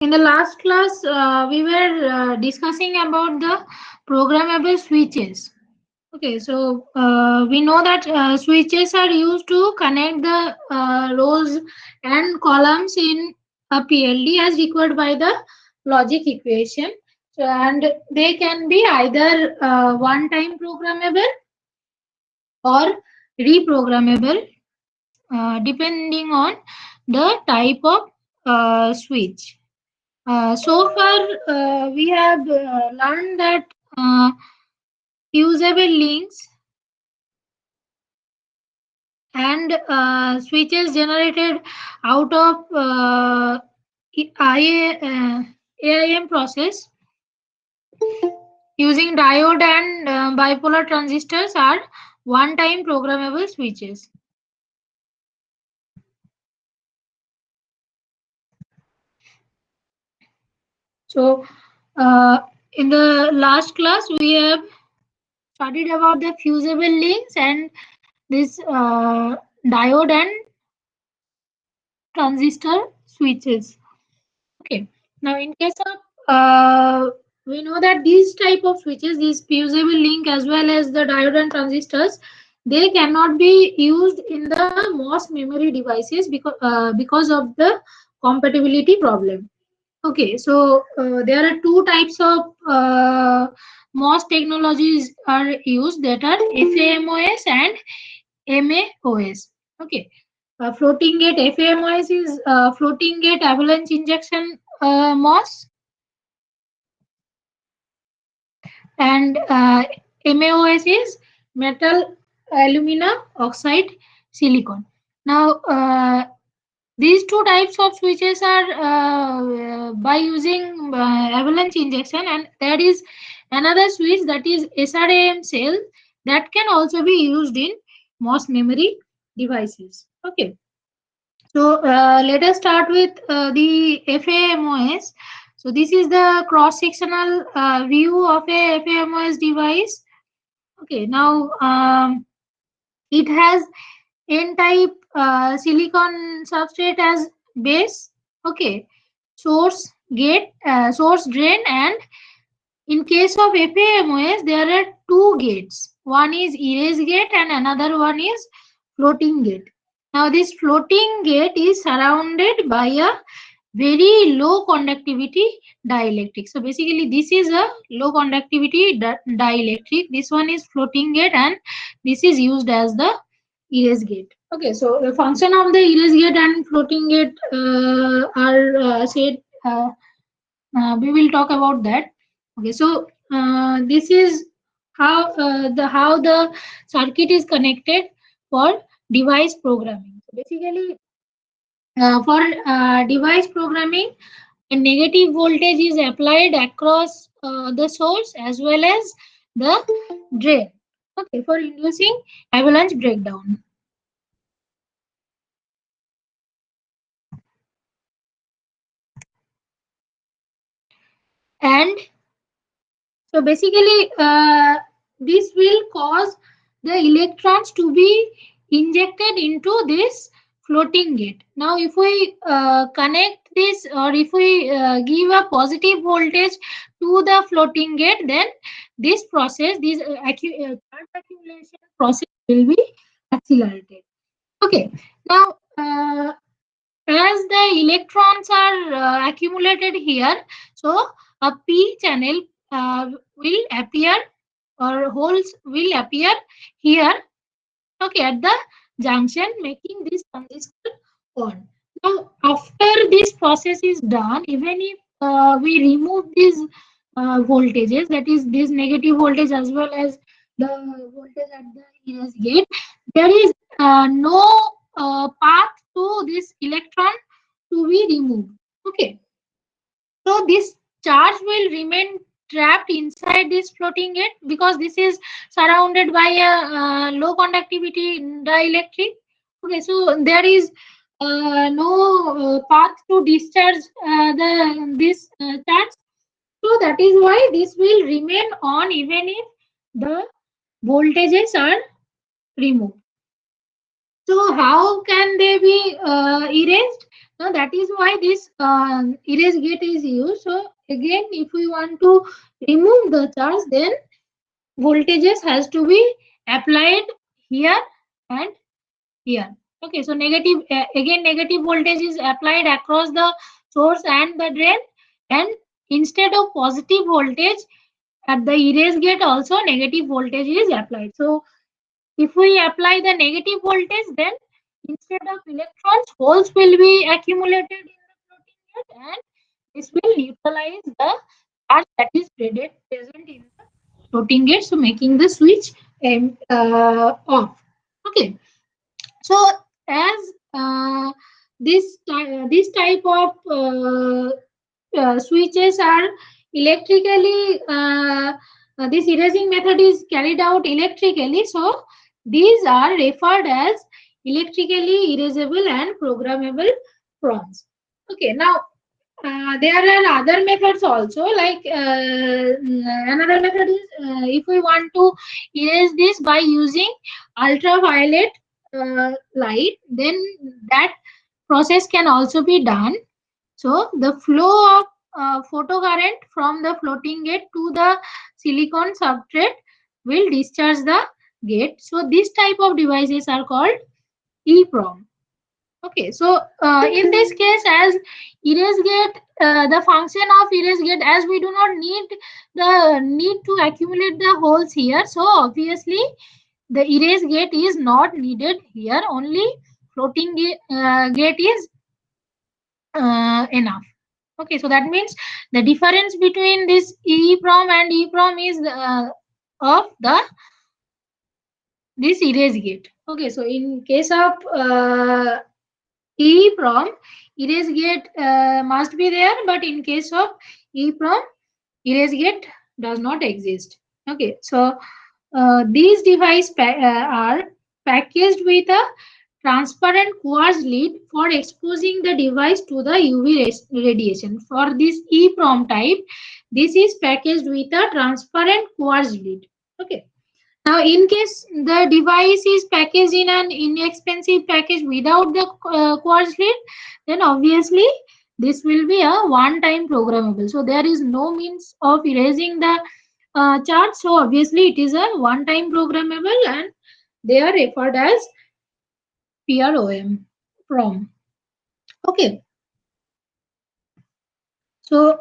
In the last class, we were discussing about the programmable switches. Okay, so we know that switches are used to connect the rows and columns in a PLD as required by the logic equation. So, and they can be either one-time programmable or reprogrammable, depending on the type of switch. So far, we have learned that usable links and switches generated out of AIM process using diode and bipolar transistors are one-time programmable switches. So, in the last class, we have studied about the fusible links and this diode and transistor switches. Okay. Now, in case of we know that these type of switches, these fusible link as well as the diode and transistors, they cannot be used in the MOS memory devices because of the compatibility problem. Okay, so there are two types of MOS technologies are used, that are FAMOS and MAOS. Okay, floating gate FAMOS is floating gate avalanche injection MOS, and MAOS is metal alumina oxide silicon. Now, these two types of switches are by using avalanche injection, and there is another switch, that is SRAM cell, that can also be used in MOS memory devices. Okay, so let us start with the FAMOS. So this is the cross-sectional view of a FAMOS device. Okay, now it has N-type silicon substrate as base. Okay, source gate, source drain, and in case of FAMOS, there are two gates. One is erase gate and another one is floating gate. Now, this floating gate is surrounded by a very low conductivity dielectric. So, basically, this is a low conductivity dielectric. This one is floating gate, and this is used as the erase gate. Okay, so the function of the erase gate and floating gate are said. We will talk about that. Okay, so this is how the circuit is connected for device programming. So basically, for device programming, a negative voltage is applied across the source as well as the drain. Okay, for inducing avalanche breakdown. And so basically, this will cause the electrons to be injected into this floating gate. Now, if we connect this, or if we give a positive voltage to the floating gate, then this process, this charge accumulation process will be accelerated. Okay. Now, as the electrons are accumulated here, so a p channel will appear, or holes will appear here, okay, at the junction, making this transistor on. Now, after this process is done, even if we remove these voltages, that is this negative voltage as well as the voltage at the erase gate, there is no path to this electron to be removed. Okay, so this charge will remain trapped inside this floating gate because this is surrounded by a low conductivity dielectric. Okay, so there is no path to discharge this charge. So that is why this will remain on even if the voltages are removed. So how can they be erased? Now that is why this erase gate is used. So again, if we want to remove the charge, then voltages has to be applied here and here. Okay, so negative again negative voltage is applied across the source and the drain, and instead of positive voltage at the erase gate also negative voltage is applied. So if we apply the negative voltage, then instead of electrons, holes will be accumulated in the floating gate, and this will neutralize the charge that is present in the floating gate, so making the switch off. Okay, so as this type of switches are electrically this erasing method is carried out electrically, so these are referred as electrically erasable and programmable prawns. Okay, now there are other methods also, like another method is if we want to erase this by using ultraviolet light, then that process can also be done. So the flow of photocurrent from the floating gate to the silicon substrate will discharge the gate. So this type of devices are called EEPROM. Okay, so in this case, as erase gate, the function of erase gate, as we do not need to accumulate the holes here, so obviously the erase gate is not needed here. Only floating gate is enough. Okay, so that means the difference between this EEPROM and EEPROM is of the this erase gate. Okay, so in case of EEPROM, erase gate must be there, but in case of EEPROM, erase gate does not exist. Okay, so these devices are packaged with a transparent quartz lid for exposing the device to the UV radiation. For this EEPROM type, this is packaged with a transparent quartz lid. Okay. Now, in case the device is packaged in an inexpensive package without the quartz lid, then obviously this will be a one-time programmable. So there is no means of erasing the charge. So obviously it is a one-time programmable, and they are referred as PROM. Prom. Okay. So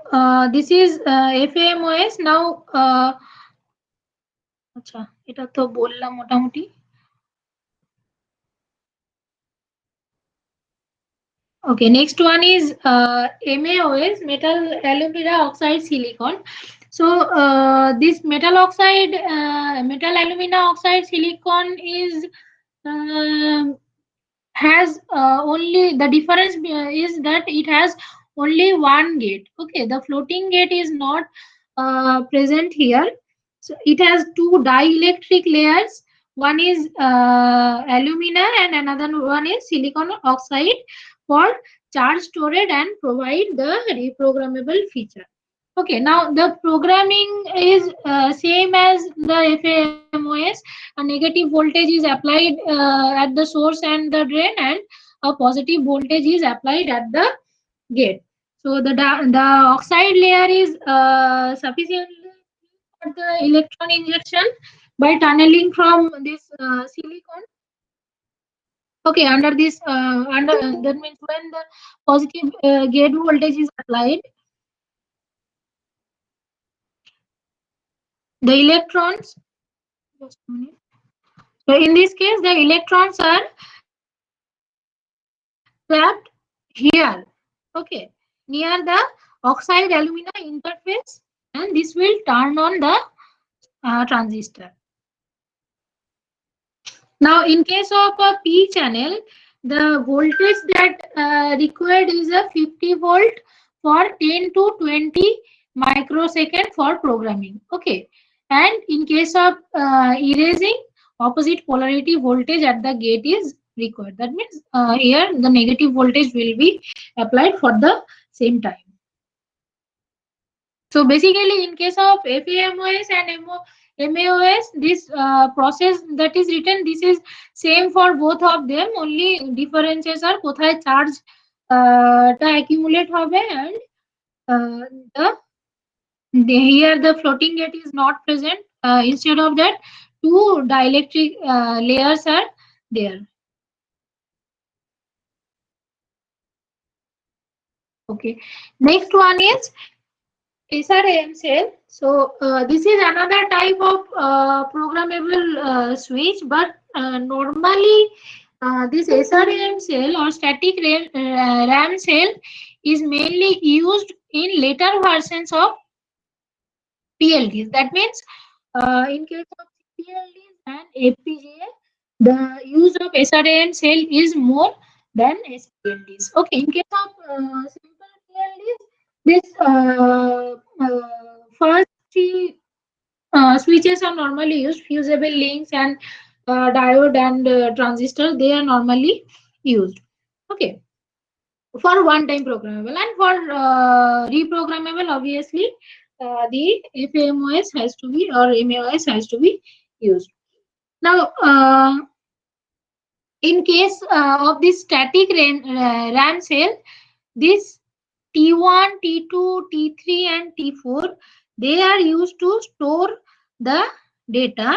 this is FAMOS. Now, আচ্ছা এটা তো বললাম মোটামুটি। Okay, next one is MAOS, metal alumina oxide silicon. So this metal alumina oxide silicon is uh, has only the difference is that it has only one gate. Okay, the floating gate is not present here. So it has two dielectric layers. One is alumina and another one is silicon oxide for charge storage and provide the reprogrammable feature. Okay, now the programming is same as the FAMOS. A negative voltage is applied at the source and the drain, and a positive voltage is applied at the gate. So the oxide layer is sufficient for the electron injection by tunneling from this silicon. Okay, under this that means when the positive gate voltage is applied, the electrons. Just a minute. So in this case, the electrons are trapped here. Okay, near the oxide alumina interface, and this will turn on the transistor. Now, in case of a P channel, the voltage that required is a 50 volt for 10 to 20 microsecond for programming. Okay, and in case of erasing, opposite polarity voltage at the gate is required. That means here the negative voltage will be applied for the same time. So basically, in case of FAMOS and MAOS, this process that is written, this is same for both of them. Only differences are কোথায় charge টা accumulate হবে, and the here the floating gate is not present. Instead of that, two dielectric layers are there. Okay. Next one is SRAM cell. So this is another type of programmable switch, but normally this SRAM cell or static RAM cell is mainly used in later versions of PLDs. That means in case of PLDs and FPGA, the use of SRAM cell is more than SPLDs. Okay, in case of simple PLDs, this first three switches are normally used, fusible links and diode and transistor, they are normally used. Okay, for one time programmable, and for reprogrammable, obviously the FAMOS has to be, or MAOS has to be used. Now in case of this static RAM cell, this T1, T2, T3 and T4, they are used to store the data.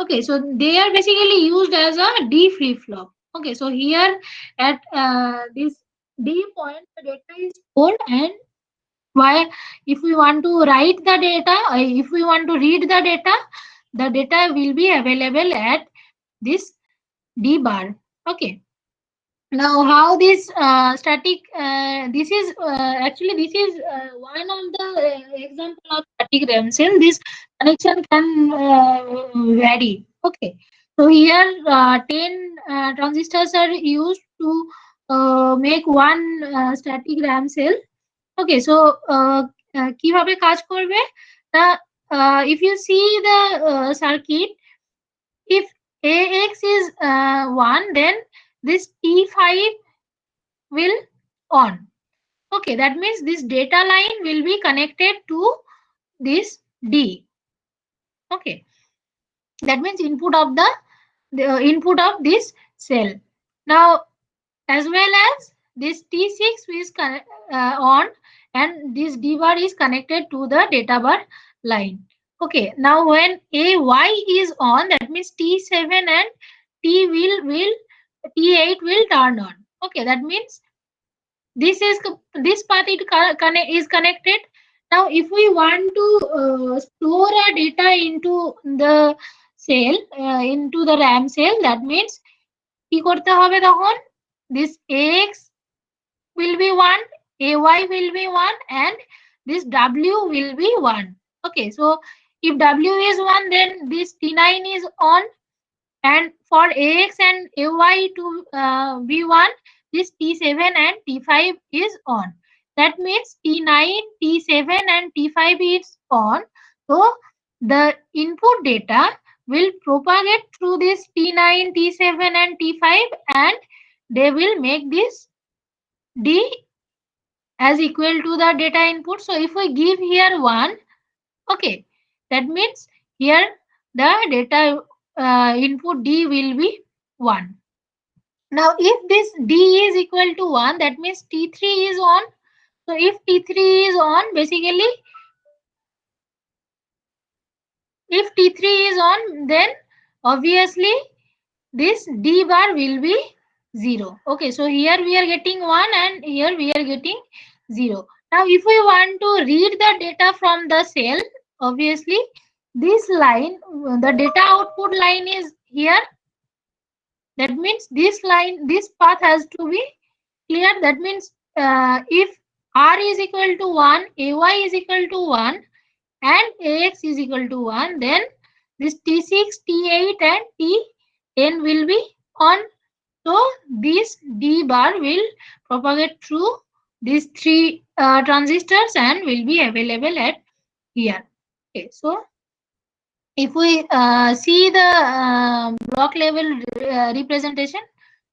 Okay, so they are basically used as a D flip-flop. Okay, so here at this D point, the data is stored, and why, if we want to write the data, if we want to read the data will be available at this D bar. Okay. Now, how this static? This is actually this is one of the example of static RAM cell. This connection can vary. Okay, so here 10 transistors are used to make one static RAM cell. Okay, so কিভাবে কাজ করবে? তা if you see the circuit, if AX is 1, then this T5 will on. Okay, that means this data line will be connected to this D. Okay, that means input of the input of this cell. Now, as well as this T6 is on, and this D bar is connected to the data bar line. Okay, now when AY is on, that means T7 and T8 will turn on. Okay, that means this path is connected. Now if we want to store our data into the cell, into the RAM cell, that means কি করতে হবে তখন, this AX will be 1, AY will be 1, and this W will be 1. Okay, so if W is 1, then this T9 is on, and for AX and AY to be 1, this T7 and T5 is on. That means T9, T7 and T5 is on. So the input data will propagate through this T9, T7 and T5, and they will make this D as equal to the data input. So if we give here 1, okay, that means here the data input D will be 1. Now, if this D is equal to 1, that means T3 is on. So, if T3 is on, basically, if T3 is on, then obviously this D bar will be 0. Okay, so here we are getting 1 and here we are getting 0. Now, if we want to read the data from the cell, obviously this line, the data output line is here. That means this line, this path has to be clear. That means if R is equal to 1, AY is equal to 1, and AX is equal to 1, then this T6, T8 and T10 will be on. So this D bar will propagate through these three transistors and will be available at here. Okay, so if we see the block level representation,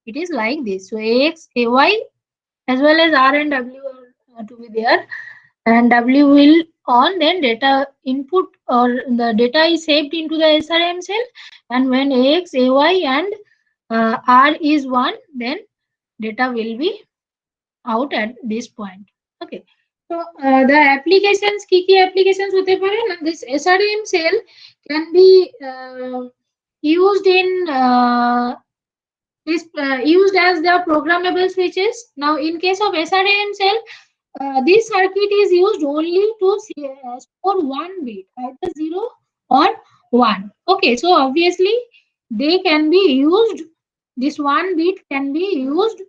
it is like this. So AX, AY as well as R and W are to be there. and W will on, then data input or the data is saved into the SRAM cell, and when AX, AY and R is 1, then data will be out at this point. Okay. So the applications, key applications hote pare na, this SRAM cell can be used in is used as the programmable switches. Now in case of SRAM cell, this circuit is used only to store one bit, either 0 or 1. Okay, so obviously they can be used, this one bit can be used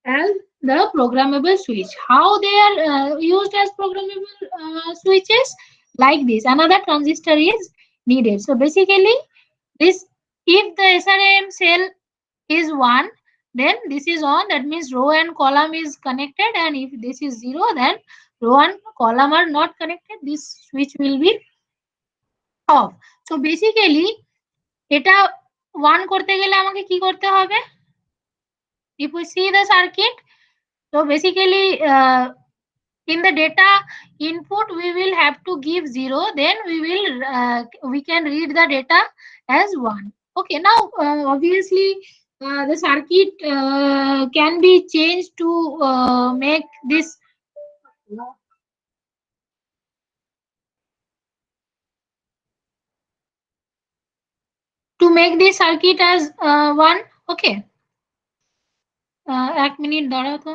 as the programmable switch. How they are used as programmable switches? Like this, another transistor is needed. So basically, this, if the SRAM cell is 1, then this is on, that means row and column is connected, and if this is 0, then row and column are not connected, this switch will be off. So basically এটা 1 করতে গেলে আমাকে কি করতে হবে? If we see the circuit, so basically in the data input we will have to give 0, then we can read the data as 1. Okay, now obviously the circuit can be changed make this to make this circuit as 1. Okay, 1 minute দাঁড়াও তো.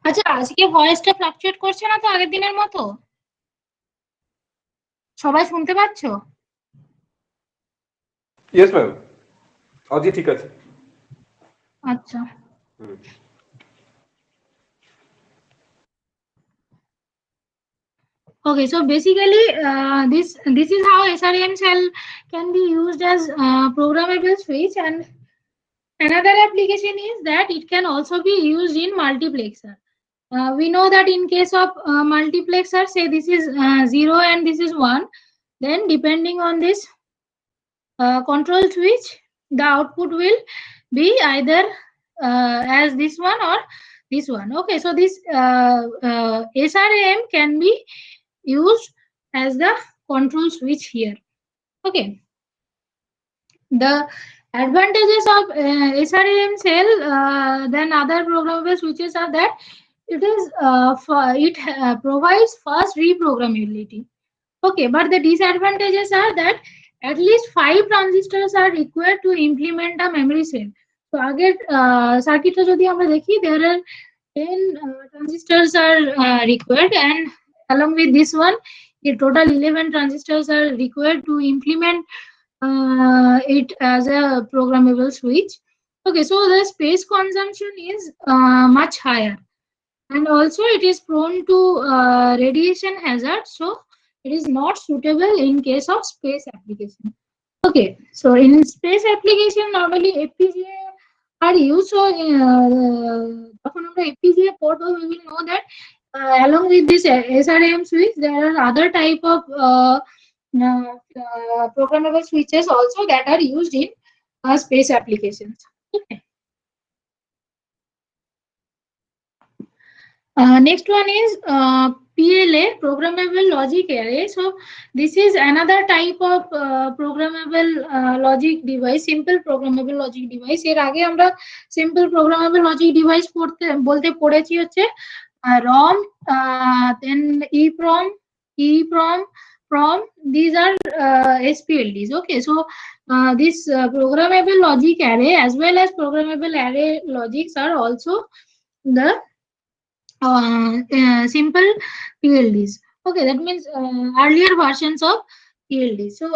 আচ্ছা, আজকে ভয়েসটা fluctuate করছে না তো আগের দিনের মতো? সবাই শুনতে পাচ্ছো? ইয়েস ম্যাম, আজকে ঠিক আছে। আচ্ছা। Okay, so basically, this is how SRAM cell can be used as programmable switch, and another application is that it can also be used in multiplexer. We know that in case of multiplexer, say this is 0 and this is 1, then depending on this control switch, the output will be either as this one or this one. Okay, so this SRAM can be used as the control switch here. Okay, the advantages of SRAM cell than other programmable switches are that it provides fast reprogrammability. Okay, but the disadvantages are that at least 5 transistors are required to implement a memory cell. So আগের circuit যদি আমরা দেখি, there are 10 transistors are required, and along with this one, the total 11 transistors are required to implement it as a programmable switch. Okay, so the space consumption is much higher, and also it is prone to radiation hazard, so it is not suitable in case of space application. Okay, so in space application normally FPGA are used. So যখন আমরা FPGA পড়বো, we will know that along with this SRAM switch, there are other type of programmable switches also that are used in space applications. Okay. Next one is PLA, programmable logic array. So this is another type of programmable logic device, simple programmable logic device. এর আগে আমরা simple programmable logic device পড়েছি হচ্ছে ROM, then EEPROM, EEPROM, PROM. These are SPLDs. Okay, so this programmable logic array as well as programmable array logics are also the simple PLDs. Okay, that means earlier versions of PLD. So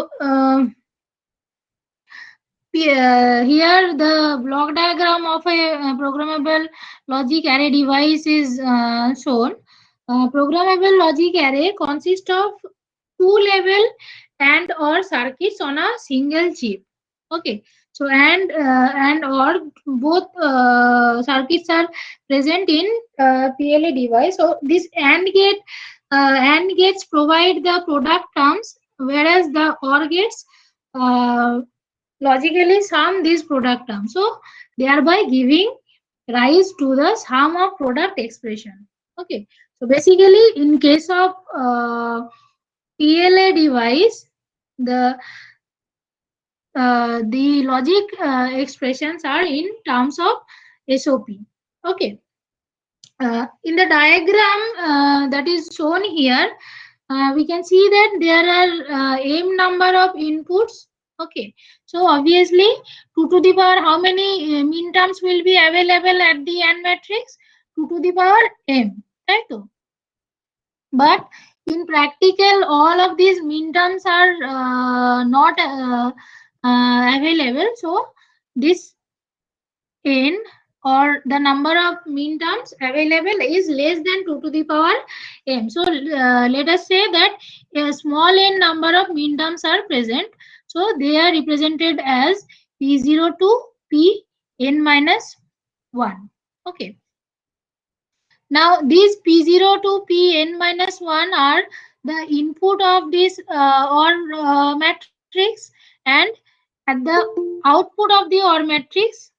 here the block diagram of a programmable logic array device is shown. Programmable logic array consists of two level and or circuits on a single chip. Okay, so and or both circuits are present in PLA device. So this AND gates provide the product terms, whereas the OR gates logically sum these product terms, so thereby giving rise to the sum of product expression. Okay, so basically in case of PLA device, the logic expressions are in terms of SOP. Okay, in the diagram that is shown here, we can see that there are m number of inputs. Okay, so obviously 2 to the power how many min terms will be available at the AND matrix? 2 to the power m, right? But in practical, all of these min terms are not available. So this n or the number of min terms available is less than 2 to the power m. So let us say that a small n number of min terms are present. So they are represented as p0 to pn minus 1. Okay. Now these p0 to pn minus 1 are the input of this OR matrix, and at the output of the OR matrix,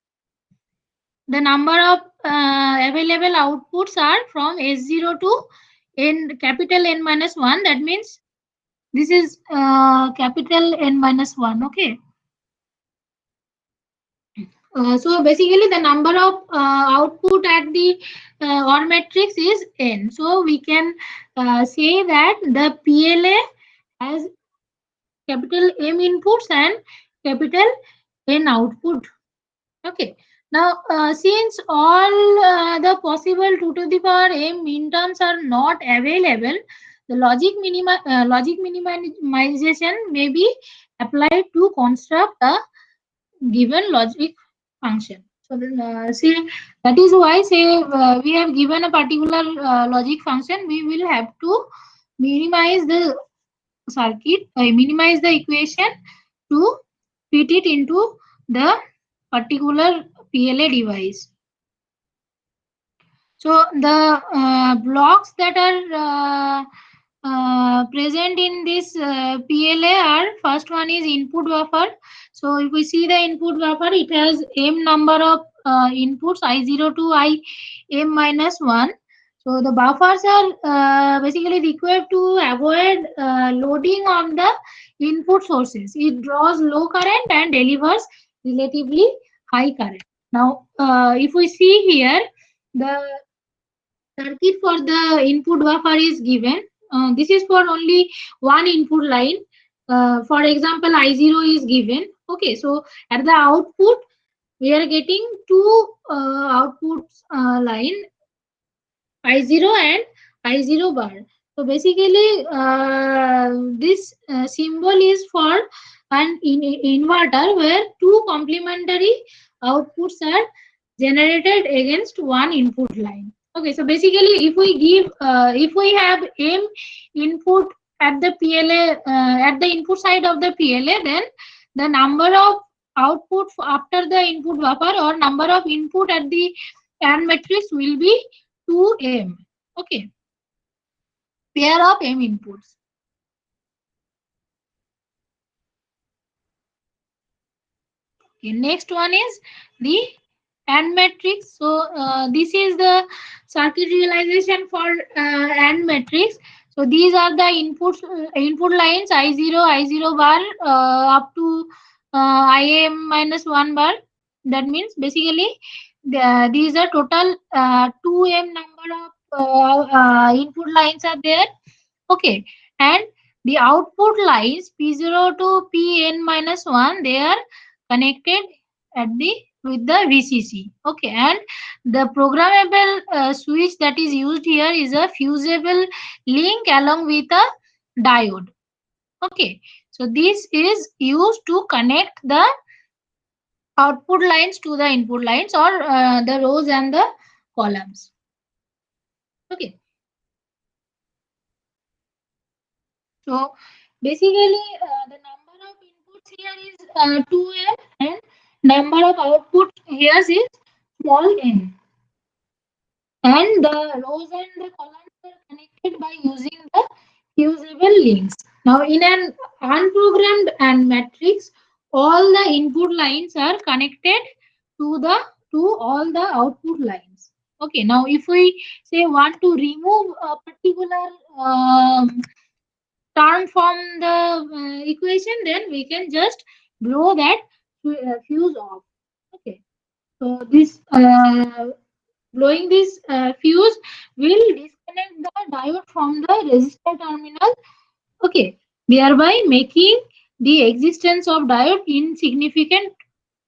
the number of available outputs are from S0 to n capital N minus 1. That means this is capital N minus 1. Okay. So basically the number of output at the OR matrix is n. So we can say that the PLA has capital M inputs and capital N output. Okay. Now, since all the possible 2 to the power m min terms are not available, the logic minimization may be applied to construct a given logic function. So then, see, that is why say we have given a particular logic function, we will have to minimize the circuit, minimize the equation to fit it into the particular PLA device. So the blocks that are present in this PLA are, first one is input buffer. So if we see the input buffer, it has m number of inputs I0 to im minus 1. So the buffers are basically required to avoid loading on the input sources. It draws low current and delivers relatively high current. Now, if we see here, the circuit for the input buffer is given. This is for only one input line. For example, I0 is given. Okay, so at the output, we are getting two outputs line, I0 and I0 bar. So basically, this symbol is for an inverter where two complementary outputs are generated against one input line. Okay, so basically, if we have m input at the PLA, at the input side of the PLA, then the number of output after the input buffer or number of input at the AND matrix will be 2m. Okay, pair of m inputs. Okay, next one is the AND matrix. So this is the circuit realization for AND matrix. So these are the input lines I0, I0 bar up to IM minus 1 bar. That means basically these are total 2M number of input lines are there. Okay, and the output lines P0 to Pn minus 1, they are connected at the with the VCC. Okay, and the programmable switch that is used here is a fusible link along with a diode. Okay, so this is used to connect the output lines to the input lines, or the rows and the columns. Okay, so basically the number of inputs here is 2m, and number of output here is small n, and the rows and the columns are connected by using the fusible links. Now in an unprogrammed AND matrix, all the input lines are connected to the to all the output lines. Okay, now if we say want to remove a particular term from the equation, then we can just blow that fuse off. Okay, so this blowing this fuse will disconnect the diode from the resistor terminal. Okay, thereby making the existence of diode insignificant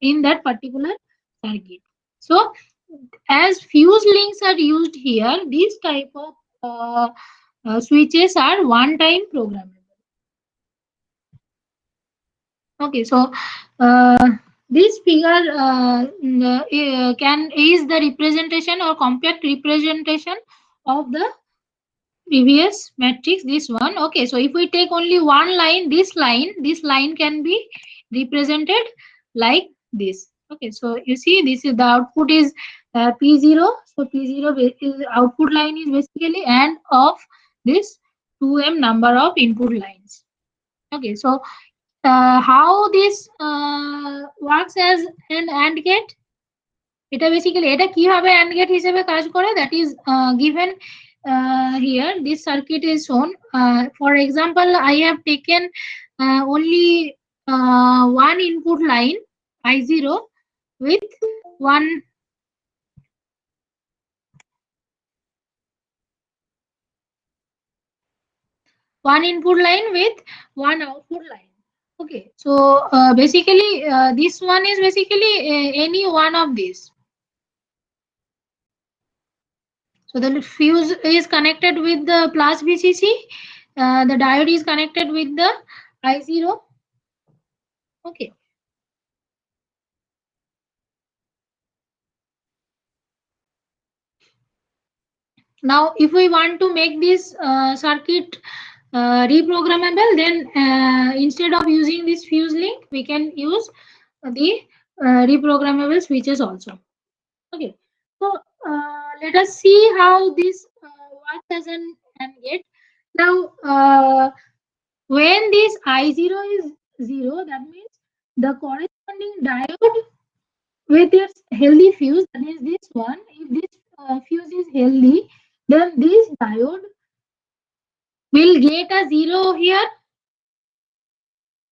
in that particular circuit. So as fuse links are used here, these type of switches are one time programmable. Okay, so this figure can is the representation or compact representation of the previous matrix. This one. Okay, so if we take only one line, this line can be represented like this. Okay, so you see, this is the output is P0. So P0 is output line is basically and of this 2m number of input lines. Okay, so how this works as an AND gate, এটা basically এটা কিভাবে AND gate হিসেবে কাজ করে, that is given here. This circuit is shown. For example, I have taken only one input line I0 with one input line with one output line. Okay, so basically this one is basically any one of these. So the fuse is connected with the plus VCC. The diode is connected with the I0. Okay. Now, if we want to make this circuit reprogrammable, then instead of using this fuse link, we can use the reprogrammable switches also. Okay. So let us see how this works as an AND gate. Now, when this I0 is 0, that means the corresponding diode with its healthy fuse, that is this one. If this fuse is healthy, then this diode will get a 0 here.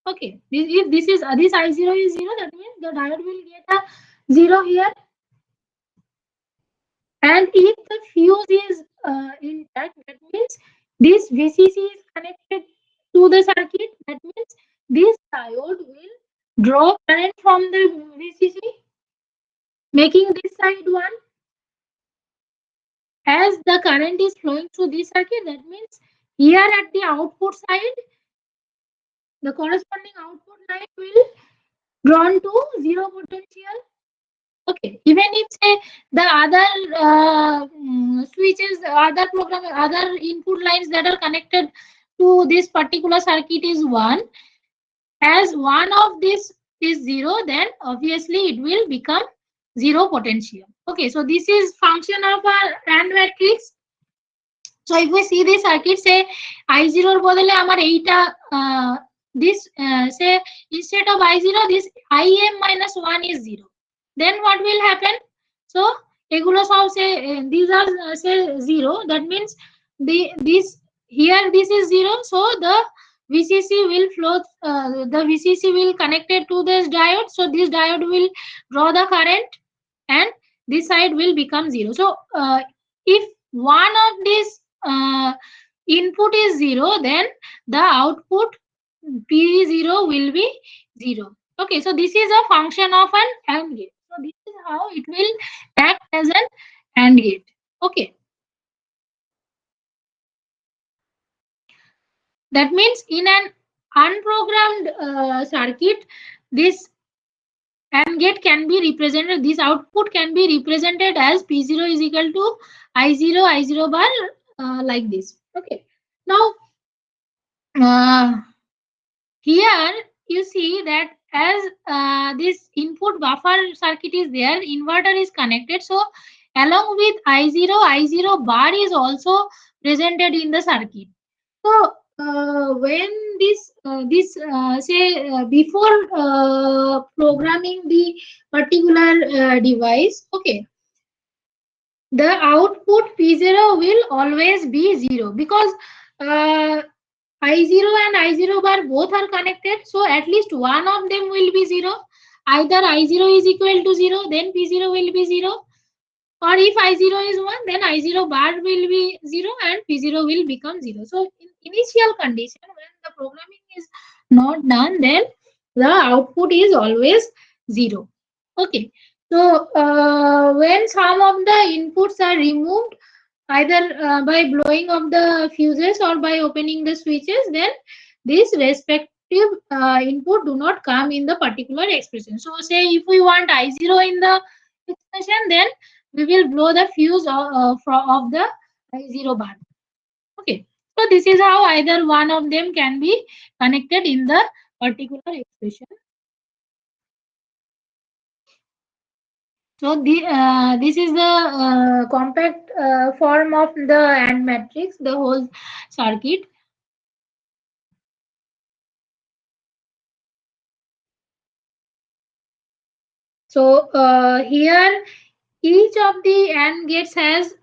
Okay, if this is this I0 is 0, that means the diode will get a 0 here. And if the fuse is intact, that means this VCC is connected to the circuit. That means this diode will draw current from the VCC, making this side 1. As the current is flowing through this circuit, that means here at the output side, the corresponding output line will drawn to 0 potential. Okay, even if say the other switches, other input lines that are connected to this particular circuit is 1, as one of this is 0, then obviously it will become 0 potential. Okay, so this is function of our AND matrix. So if we see this circuit, say I0 এর বদলে আমার এইটা this say instead of I0, this IM minus 1 is 0. Then what will happen? So এগুলো সব say these are say 0, that means this here this is 0, so the VCC will flow, the VCC will connected to this diode, so this diode will draw the current and this side will become 0. So if one of these input is 0, then the output P0 will be 0. Okay, so this is a function of an AND gate. So this is how it will act as an AND gate. Okay, that means in an unprogrammed circuit, this AND gate can be represented, this output can be represented as P0 is equal to I0, I0 bar, like this. Okay, now uh, here you see that as this input buffer circuit is there, inverter is connected. So along with I0, I0 bar is also presented in the circuit. So when this say before programming the particular device, okay, the output P0 will always be 0 because uh, I0 and I0 bar both are connected. So at least one of them will be 0. Either I0 is equal to 0, then P0 will be 0. Or if I0 is 1, then I0 bar will be 0 and P0 will become 0. So in initial condition, when the programming is not done, then the output is always 0. Okay. So when some of the inputs are removed, either by blowing of the fuses or by opening the switches, then this respective input do not come in the particular expression. So say if we want I0 in the expression, then we will blow the fuse of the I0 bar. Okay, so this is how either one of them can be connected in the particular expression. So this is the compact form of the AND matrix, the whole circuit. So here each of the AND gates has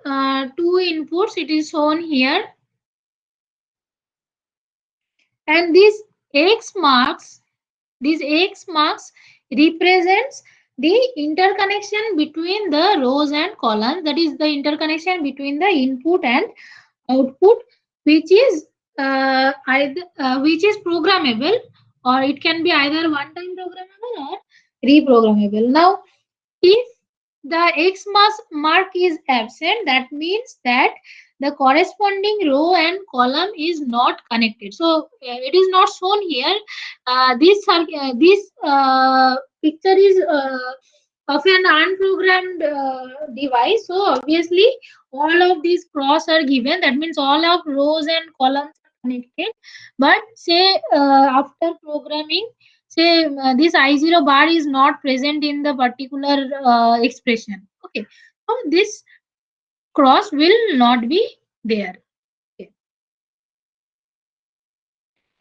two inputs. It is shown here, and this X marks represents the interconnection between the rows and columns. That is the interconnection between the input and output, which is which is programmable, or it can be either one time programmable or reprogrammable. Now if the X mark is absent, that means that the corresponding row and column is not connected. So it is not shown here. This picture is of an unprogrammed device. So obviously all of these cross are given. That means all of rows and columns are connected. But say after programming, say this I0 bar is not present in the particular expression. Okay, so this cross will not be there. Okay.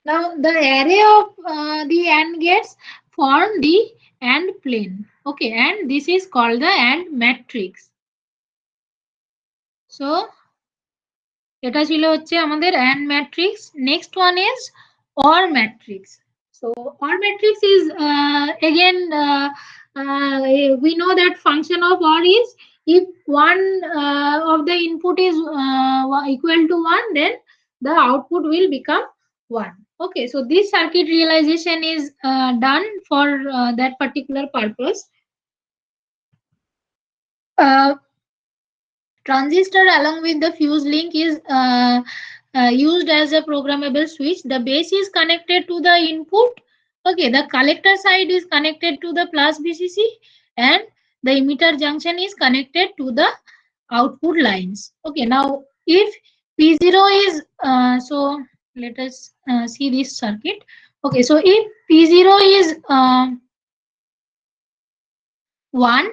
Now the array of the AND gates form the AND plane. Okay, and this is called the AND matrix. So এটা ছিল হচ্ছে আমাদের AND matrix. Next one is OR matrix. So OR matrix is again we know that function of OR is if one of the input is equal to 1, then the output will become 1. Okay, so this circuit realization is done for that particular purpose. Uh, Transistor along with the fuse link is used as a programmable switch. The base is connected to the input. Okay, the collector side is connected to the plus VCC, and the emitter junction is connected to the output lines. Okay, now if P0 is so let us see this circuit. Okay, so if P0 is 1,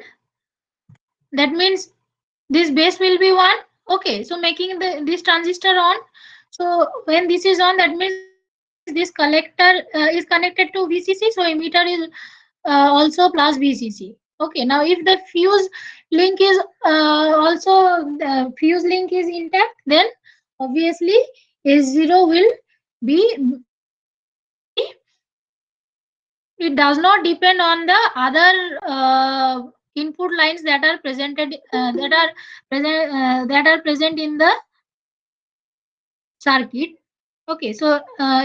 that means this base will be 1. Okay, so making this transistor on. So when this is on, that means this collector is connected to VCC, so emitter is also plus VCC. Okay, Okay, now if the fuse link is also the fuse link is intact, then obviously S0 will be it does not depend on the other input lines that are presented that are present in the circuit. Okay, so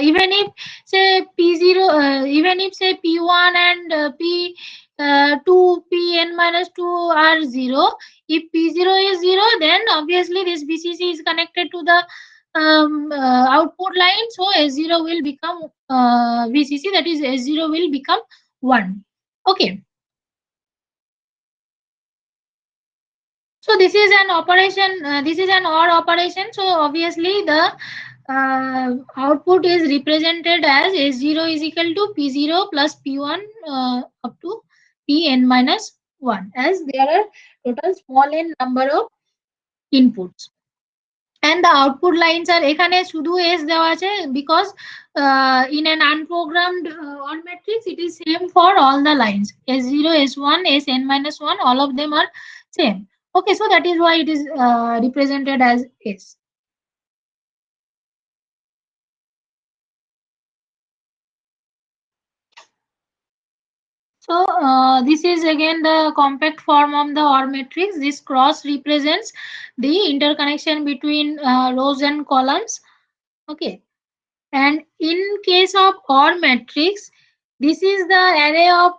even if say P0, even if say P1 and P2, Pn minus 2 are 0, if P0 is 0, then obviously this VCC is connected to the output line, so S0 will become VCC, that is S0 will become 1. Okay, so this is an operation, this is an OR operation, so obviously the output is represented as S0 is equal to P0 plus P1 up to Pn minus 1, as there are total small n number of inputs. And the output lines are এখানে শুধু s দেওয়া আছে because in an unprogrammed OR matrix it is same for all the lines, S0, S1, Sn minus 1, all of them are same. Okay, so that is why it is represented as s. So this is again the compact form of the OR matrix. This cross represents the interconnection between rows and columns. Okay, and in case of OR matrix, this is the array of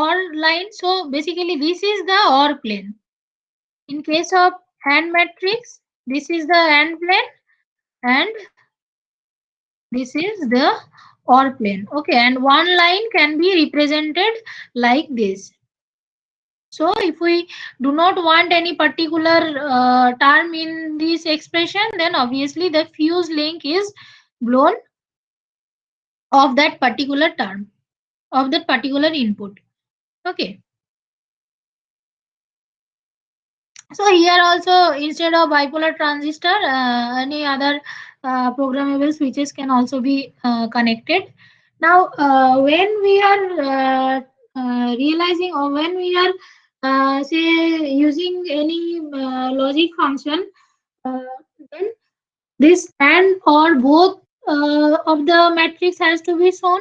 OR line. So basically, this is the OR plane. In case of AND matrix, this is the AND plane, and this is the OR plane. Okay, and one line can be represented like this. So if we do not want any particular term in this expression, then obviously the fuse link is blown of that particular term, of that particular input. Okay. So here also, instead of bipolar transistor, any other programmable switches can also be connected. Now, when we are realizing, or when we are say using any logic function, uh, then this and or both of the matrix has to be shown.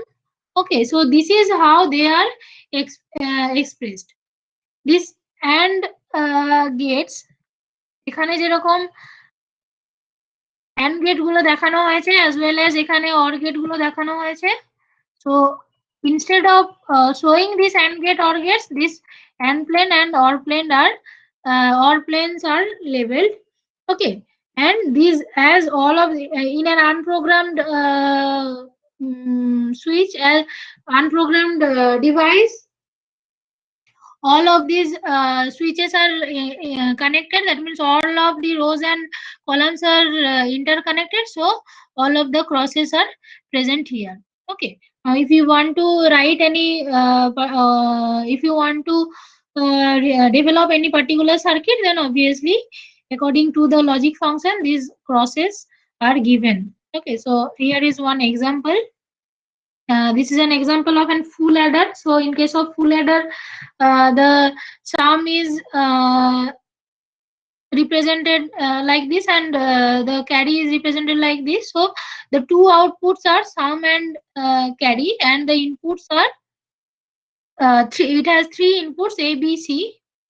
Okay, so this is how they are expressed. This and gates এখানে যেরকম AND gate গুলো দেখানো হয়েছে as well as এখানে OR gate গুলো দেখানো হয়েছে. So instead of showing this AND gate OR gates, this AND plane and OR plane are OR planes are labeled. Okay, and these as all of the, in an unprogrammed switch, unprogrammed device, all of these switches are connected. That means all of the rows and columns are interconnected, so all of the crosses are present here. Okay, now if you want to write any if you want to develop any particular circuit, then obviously according to the logic function these crosses are given. Okay, so here is one example. This is an example of a full adder. So in case of full adder, the sum is represented like this, and the carry is represented like this. So the two outputs are sum and carry, and the inputs are three. It has three inputs A, B, C.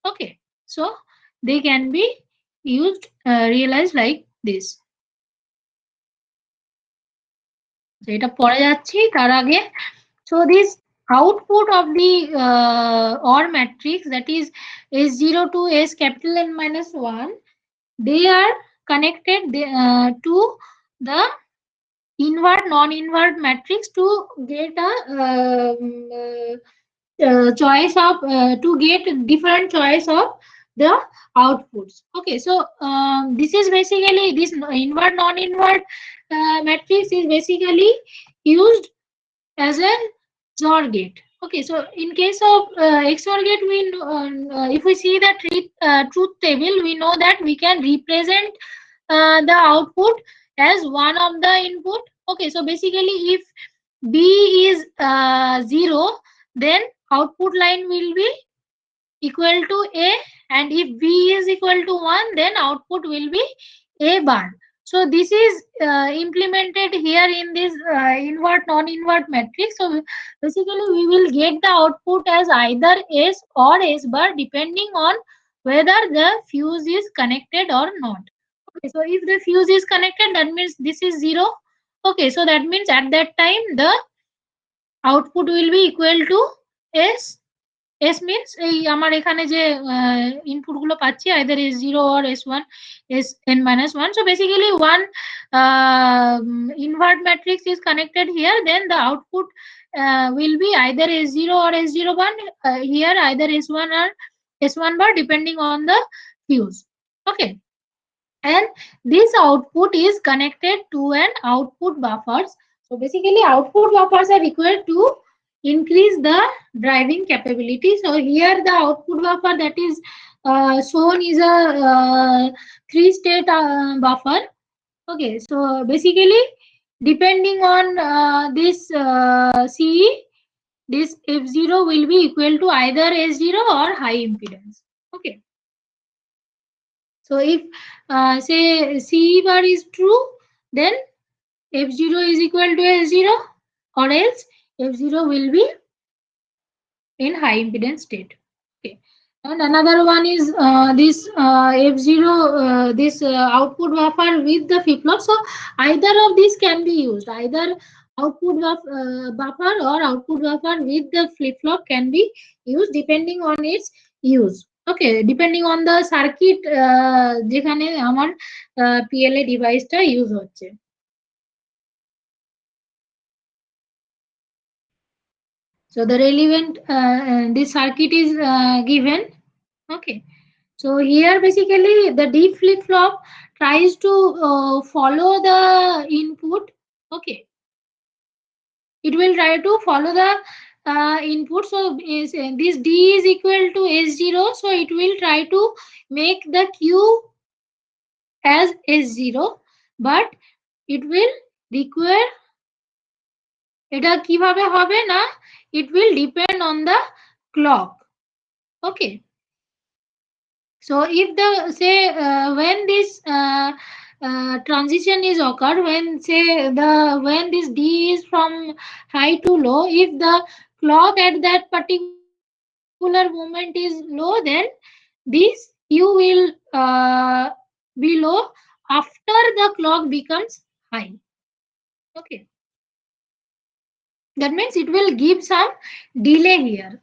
Okay, so they can be used realized like this. So এটা পরে যাচ্ছি তার আগে. So this output of the OR matrix, that is S0 to S capital N minus 1, they are connected to the invert non-invert matrix to get a choice of to get different choice of the outputs. Okay, so this is basically this invert non-invert matrix is basically used as a XOR gate. Okay, so in case of XOR gate, we if we see the truth table, we know that we can represent the output as one of the input. Okay, so basically if B is 0, then output line will be equal to A, and if B is equal to 1, then output will be A bar. So this is implemented here in this invert non-invert matrix. So basically we will get the output as either S or S bar depending on whether the fuse is connected or not. Okay, so if the fuse is connected, that means this is 0. Okay, so that means at that time the output will be equal to S. S means এই আমার এখানে যে input গুলো পাচ্ছি either S0 or S1, Sn-1. So basically one invert matrix is connected here, then the output will be either S0 or S01, here either S1 or S1 bar depending on the fuse. Okay, and this output is connected to an output buffers. So basically output buffers are required to increase the driving capability. So here the output buffer that is shown is a 3-state buffer. Okay, so basically depending on this CE, this F0 will be equal to either S0 or high impedance. Okay, so if say CE bar is true, then F0 is equal to S0, or else F0 will be in high impedance state. Okay, and another one is this F0, this output buffer with the flip flop. So either of these can be used, either buffer or output buffer with the flip flop can be used depending on its use. Okay, depending on the circuit যেখানে আমার PLA ডিভাইসটা use হচ্ছে. So the relevant this circuit is given. Okay, so here basically the D flip flop tries to follow the input. Okay, it will try to follow the input. So is this D is equal to S0, so it will try to make the Q as S0, but it will require, এটা কিভাবে হবে না, it will depend on the clock. Okay, so if the say when this transition is occurred, when say when this D is from high to low, if the clock at that particular moment is low, then this Q will be low after the clock becomes high. Okay, that means it will give some delay here.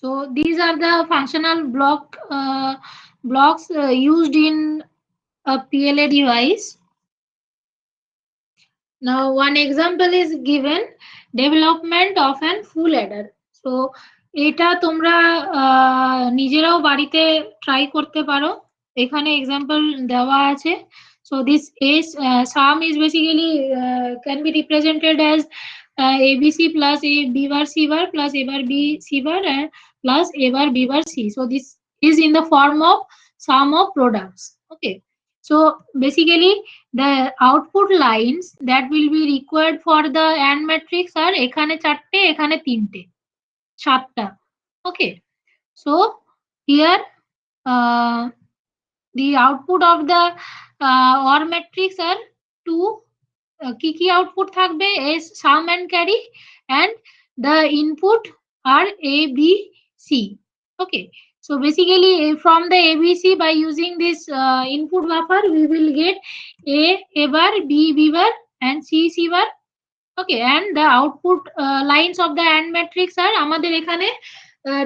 So these are the functional blocks used in a PLA device. Now one example is given, development of an full adder. So এটা তোমরা নিজেরাও বাড়িতে try করতে পারো, এখানে example দেওয়া আছে. So this is sum is basically can be represented as ABC plus A B bar C bar plus A bar B C bar and plus A bar B bar C. So this is in the form of sum of products. Okay, so basically the output lines that will be required for the AND matrix are এখানে 4টে, এখানে 3টে, 7টা. Okay, so here the output of the OR matrix are 2. কি output থাকবে, is sum and carry, and the input are A B C. Okay, so basically from the ABC, by using this input buffer, we will get A bar, B bar and C bar. Okay, and the output lines of the AND matrix are আমাদের এখানে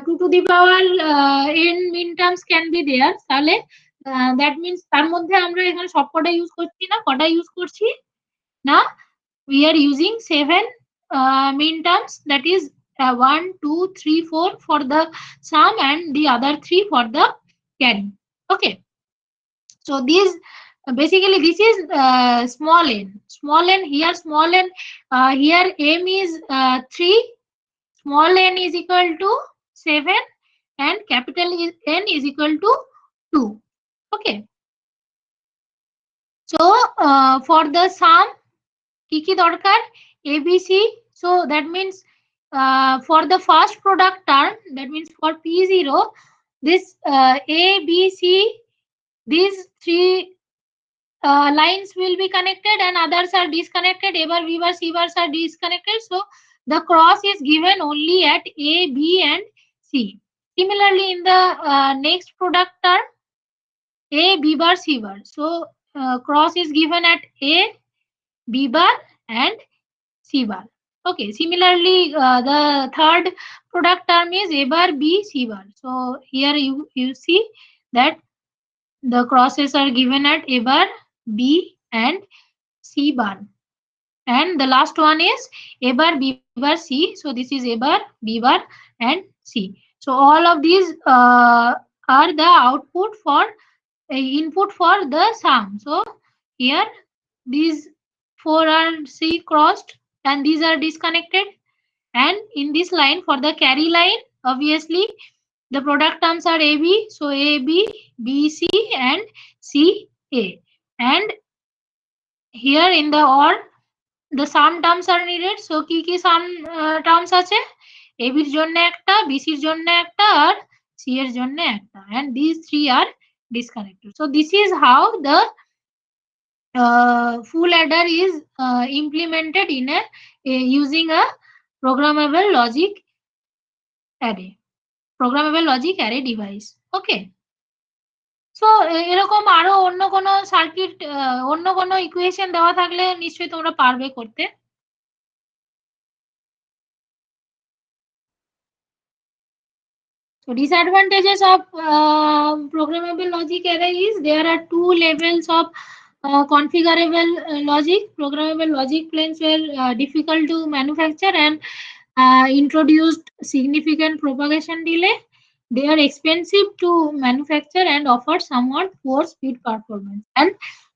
2 to the power n min terms can be there. তাহলে that means তার মধ্যে আমরা এখানে সবকটা use করছি না, কটা ইউজ করছি না, we are using 7 min terms, that is 1 2 3 4 for the sum and the other 3 for the carry. Okay, so these basically this is small n here, small n here m is 3, small n is equal to 7 and capital N is equal to 2. Okay, so for the sum কি কি দরকার, ABC. So that means for the first product term, that means for P0, this A, B, C, these three lines will be connected and others are disconnected. A bar, B bar, C bars are disconnected. So the cross is given only at A, B and C. Similarly, in the next product term, A, B bar, C bar. So cross is given at A, B bar and C bar. Okay. Similarly, the third product term is A bar, B, C bar. So here you see that the crosses are given at A bar, B and C bar. And the last one is A bar, B bar, C. So this is A bar, B bar and C. So all of these are the output for input for the sum. So here these four are C crossed and these are disconnected. And in this line for the carry line, obviously the product terms are AB. So AB, BC and CA. And here in the OR the sum terms are needed. So কি sum terms আছে? AB এর জন্য একটা, BC এর জন্য একটা আর C এর জন্য একটা, and these three are disconnected. So this is how the full adder is implemented in a using a programmable logic array, programmable logic array device. Okay. So এরকম আরো অন্য কোনো সার্কিট, অন্য কোনো ইকুয়েশন দেওয়া থাকলে নিশ্চয়ই তোমরা পারবে করতে। So disadvantages of programmable logic array is there are two levels of configurable logic. Programmable logic planes were difficult to manufacture and introduced significant propagation delay. They are expensive to manufacture and offer somewhat poor speed performance. And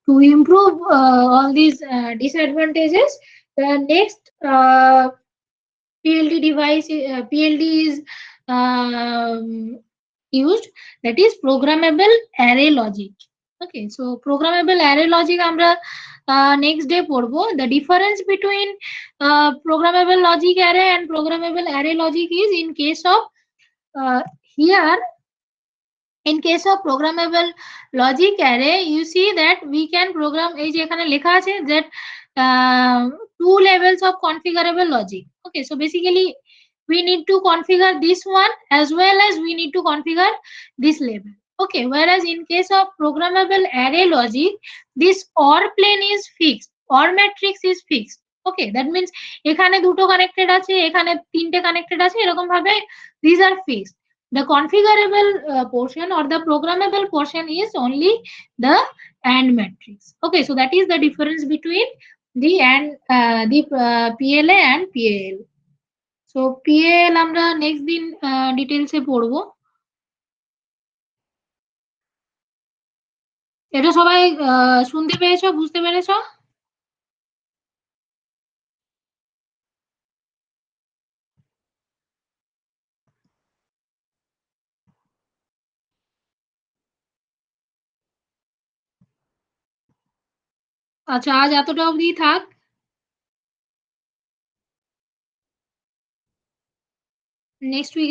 to improve all these disadvantages, the next PLD device, PLD is used, that is programmable array logic. Okay, so programmable array logic আমরা next day পড়বো. The difference between programmable logic array and programmable array logic is in case of here in case of programmable logic array you see that we can program এই যে এখানে লেখা আছে that two levels of configurable logic. Okay, so basically we need to configure this one as well as we need to configure this level. Okay, whereas in case of programmable array logic this OR plane is fixed, OR matrix is fixed. Okay, that means এখানে দুটো connected আছে, এখানে তিনটে connected আছে, এরকম ভাবে these are fixed. The configurable portion or the programmable portion is only the AND matrix. Okay, so that is the difference between the AND the PLA and PAL. So PAL আমরা next দিন details এ পড়বো। এটা সবাই শুনতে পেরেছো, বুঝতে পেরেছো? আচ্ছা, আজ এতটা অবধি থাক। Next week